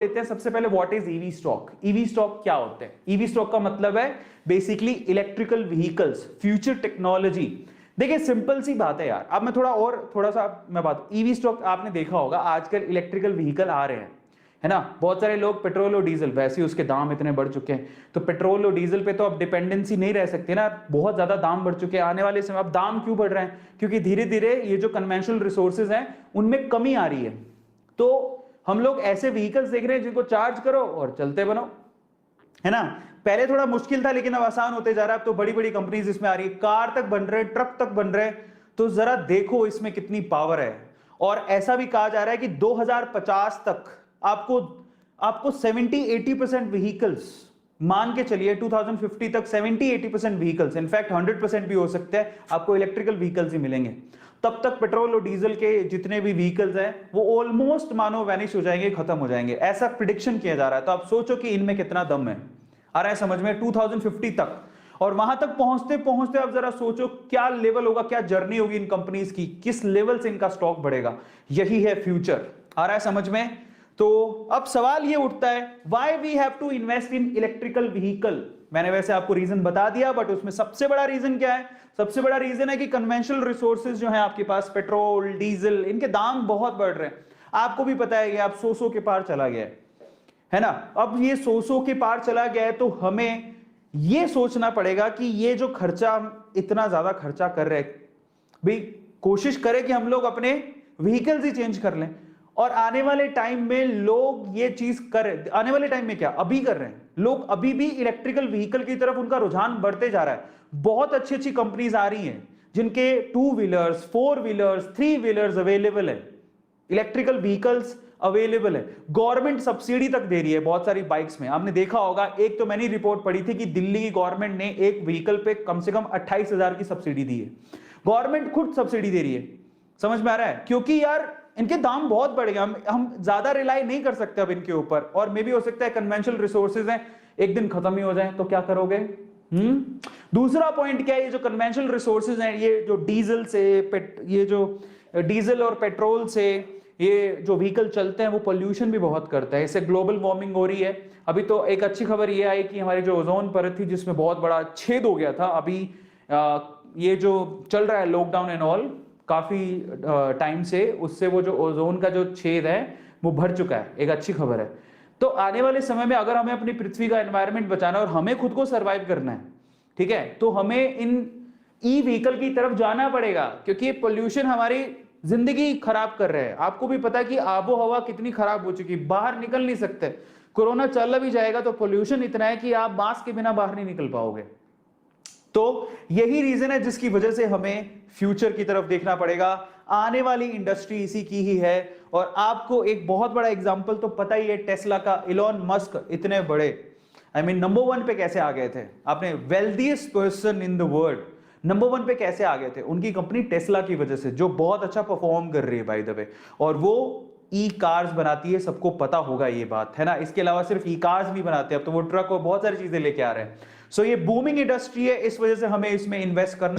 लेते हैं सबसे पहले what is EV stock. EV stock क्या होते हैं? ईवी स्टॉक का मतलब है basically electrical vehicles, future technology. देखिए सिंपल सी बात है यार, अब मैं थोड़ा सा मैं बात, ईवी स्टॉक आपने देखा होगा आजकल इलेक्ट्रिकल व्हीकल आ रहे हैं, है ना। बहुत सारे लोग पेट्रोल और डीजल, वैसे ही उसके दाम इतने बढ़ चुके हैं, तो पेट्रोल और डीजल पे तो अब डिपेंडेंसी नहीं रह सकती ना, बहुत ज्यादा दाम बढ़ चुके हैं। आने वाले समय अब दाम क्यों बढ़ रहे हैं? क्योंकि धीरे धीरे ये जो कन्वेंशनल रिसोर्सेज हैं उनमें कमी आ रही है। तो हम लोग ऐसे व्हीकल्स देख रहे हैं जिनको चार्ज करो और चलते बनो, है ना। पहले थोड़ा मुश्किल था लेकिन अब आसान होते जा रहा है। अब तो बड़ी बड़ी कंपनीज इसमें आ रही है, कार तक बन रहे, ट्रक तक बन रहे। तो जरा देखो इसमें कितनी पावर है। और ऐसा भी कहा जा रहा है कि 2050 तक आपको 70-80% व्हीकल्स, मान के चलिए 2050 तक 70-80% व्हीकल्स, इनफैक्ट 100% भी हो सकता है, आपको इलेक्ट्रिकल व्हीकल्स ही मिलेंगे। तब तक पेट्रोल और डीजल के जितने भी व्हीकल्स हैं वो ऑलमोस्ट मानो वैनिश हो जाएंगे, खत्म हो जाएंगे, ऐसा प्रिडिक्शन किया जा रहा है। तो आप सोचो कि इनमें कितना दम है। आ रहा है समझ में? 2050 तक, और वहां तक पहुंचते पहुंचते अब जरा सोचो क्या लेवल होगा, क्या जर्नी होगी इन कंपनीज की, किस लेवल से इनका स्टॉक बढ़ेगा। यही है फ्यूचर। आ रहा है समझ में? तो अब सवाल ये उठता है, why we have to invest in electrical vehicle. मैंने वैसे आपको रीजन बता दिया, बट उसमें सबसे बड़ा रीजन क्या है? सबसे बड़ा रीजन है कि कन्वेंशनल रिसोर्सेज जो है आपके पास, पेट्रोल डीजल, इनके दाम बहुत बढ़ रहे हैं। आपको भी पता है कि आप 100 के पार चला गया है ना। अब ये 100 के पार चला गया है, तो हमें ये सोचना पड़ेगा कि ये जो खर्चा, इतना ज्यादा खर्चा कर रहे हैं, भाई कोशिश करें कि हम लोग अपने व्हीकल्स ही चेंज कर लें। और आने वाले टाइम में लोग ये चीज करें, आने वाले टाइम में क्या अभी कर रहे हैं लोग, अभी भी इलेक्ट्रिकल व्हीकल की तरफ उनका रुझान बढ़ते जा रहा है। बहुत अच्छी अच्छी कंपनीज आ रही हैं जिनके 2 व्हीलर्स, 4 व्हीलर्स, 3 व्हीलर्स अवेलेबल है, इलेक्ट्रिकल व्हीकल्स अवेलेबल है। गवर्नमेंट सब्सिडी तक दे रही है बहुत सारी बाइक्स में। आपने देखा होगा, एक तो मैंने रिपोर्ट पढ़ी थी कि दिल्ली की गवर्नमेंट ने एक व्हीकल पे कम से कम 28,000 की सब्सिडी दी है। गवर्नमेंट खुद सब्सिडी दे रही है। समझ में आ रहा है? क्योंकि यार इनके दाम बहुत बढ़ गए, हम ज्यादा रिलाई नहीं कर सकते अब इनके ऊपर। और मे भी हो सकता है कन्वेंशनल रिसोर्सेज हैं एक दिन खत्म ही हो जाए, तो क्या करोगे? दूसरा पॉइंट क्या है, ये जो कन्वेंशनल रिसोर्सेज हैं, ये जो डीजल से, ये जो डीजल और पेट्रोल से ये जो व्हीकल चलते हैं वो पोल्यूशन भी बहुत करता है, इससे ग्लोबल वार्मिंग हो रही है। अभी तो एक अच्छी खबर ये आई कि हमारी जो ओजोन परत थी जिसमें बहुत बड़ा छेद हो गया था, अभी ये जो चल रहा है लॉकडाउन एंड ऑल काफी टाइम से, उससे वो जो ओजोन का जो छेद है वो भर चुका है। एक अच्छी खबर है। तो आने वाले समय में अगर हमें अपनी पृथ्वी का एनवायरनमेंट बचाना है और हमें खुद को सरवाइव करना है, ठीक है, तो हमें इन ई व्हीकल की तरफ जाना पड़ेगा, क्योंकि पोल्यूशन हमारी जिंदगी खराब कर रहे हैं। आपको भी पता है कि आबो हवा कितनी खराब हो चुकी, बाहर निकल नहीं सकते। कोरोना चल भी जाएगा तो पोल्यूशन इतना है कि आप मास्क के बिना बाहर नहीं निकल पाओगे। तो यही रीजन है जिसकी वजह से हमें फ्यूचर की तरफ देखना पड़ेगा। आने वाली इंडस्ट्री इसी की ही है। और आपको एक बहुत बड़ा एग्जांपल तो पता ही है टेस्ला का। इलॉन मस्क इतने बड़े, नंबर 1 पे कैसे आ गए थे? आपने wealthiest person in the world, number 1 पे कैसे आ गए थे? उनकी कंपनी टेस्ला की वजह से, जो बहुत अच्छा परफॉर्म कर रही है बाय द वे, और वो ई कार्स बनाती है, सबको पता होगा ये बात, है ना। इसके अलावा सिर्फ ई कार्स नहीं बनाते, अब तो वो ट्रक और बहुत सारी चीजें लेके आ रहे हैं। सो ये बूमिंग इंडस्ट्री है, इस वजह से हमें इसमें इन्वेस्ट करना